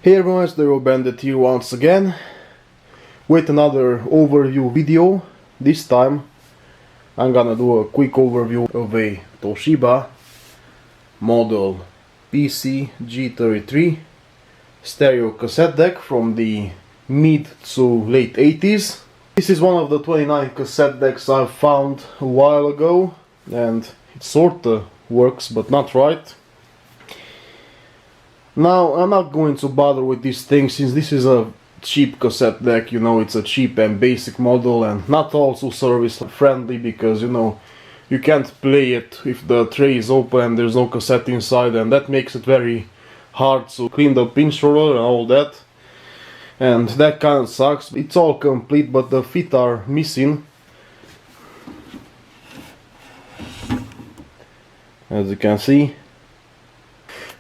Hey everyone, it's the Eurobandit here once again with another overview video. This time I'm gonna do a quick overview of a Toshiba model PC-G33 stereo cassette deck from the mid to late 80s. This is one of the 29 cassette decks I found a while ago, and it sorta works but not right. Now, I'm not going to bother with this thing since this is a cheap cassette deck, you know, it's a cheap and basic model and not also service friendly because, you know, you can't play it if the tray is open and there's no cassette inside, and that makes it very hard to clean the pinch roller and all that. And that kind of sucks. It's all complete but the feet are missing. As you can see.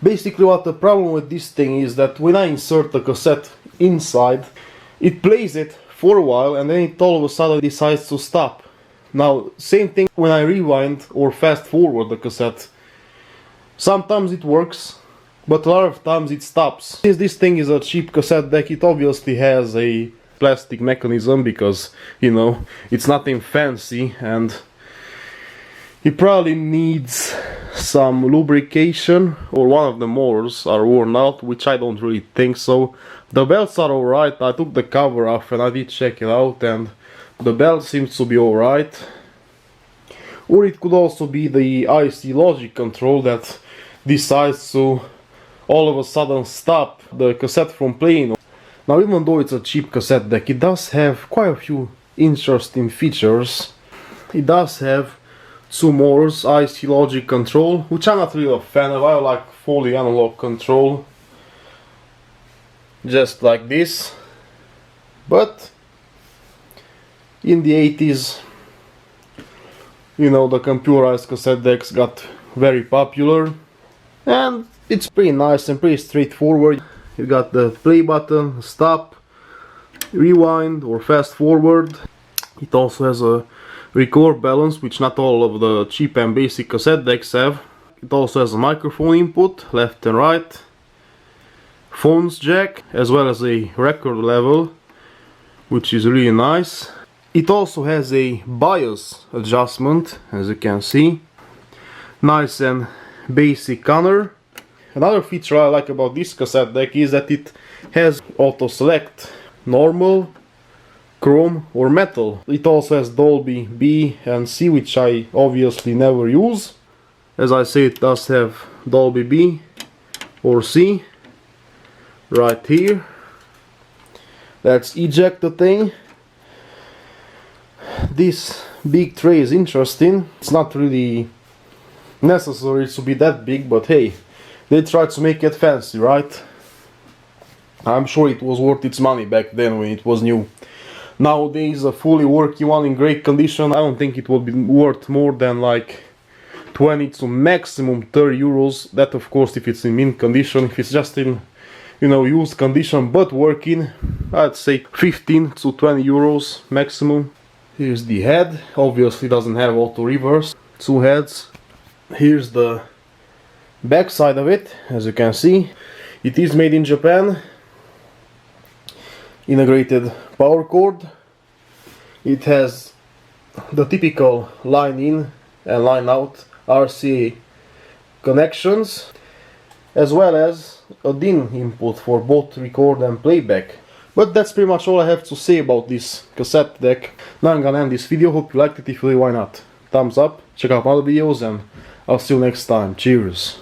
Basically what the problem with this thing is that when I insert the cassette inside, it plays it for a while and then it all of a sudden decides to stop. Now, same thing when I rewind or fast forward the cassette. Sometimes it works, but a lot of times it stops. Since this thing is a cheap cassette deck, it obviously has a plastic mechanism because, you know, it's nothing fancy and it probably needs some lubrication, or one of the motors are worn out, which I don't really think so. The belts are alright. I took the cover off and I did check it out and the belt seems to be alright. Or it could also be the IC logic control that decides to all of a sudden stop the cassette from playing. Now, even though it's a cheap cassette deck, it does have quite a few interesting features. It does have two motors, IC logic control, which I'm not really a fan of. I like fully analog control, just like this. But in the 80s, you know, the computerized cassette decks got very popular, and it's pretty nice and pretty straightforward. You got the play button, stop, rewind or fast forward. It also has a record balance, which not all of the cheap and basic cassette decks have. It also has a microphone input, left and right, phones jack, as well as a record level, which is really nice. It also has a BIOS adjustment, as you can see. Nice and basic color. Another feature I like about this cassette deck is that it has auto select, normal, chrome or metal. It also has Dolby B and C, which I obviously never use. As I say, it does have Dolby B or C right here. Let's eject the thing. This big tray is interesting. It's not really necessary to be that big, but hey, they tried to make it fancy, right? I'm sure it was worth its money back then when it was new. Nowadays, a fully working one in great condition, I don't think it will be worth more than like 20 to maximum 30 euros. That, of course, if it's in mint condition. If it's just in, you know, used condition but working, I'd say 15 to 20 euros maximum. Here's the head. Obviously doesn't have auto reverse. Two heads. Here's the back side of it. As you can see, it is made in Japan. Integrated power cord. It has the typical line in and line out RCA connections, as well as a DIN input for both record and playback. But that's pretty much all I have to say about this cassette deck. Now I'm gonna end this video. Hope you liked it. If you did, why not? Thumbs up, check out my other videos, and I'll see you next time. Cheers!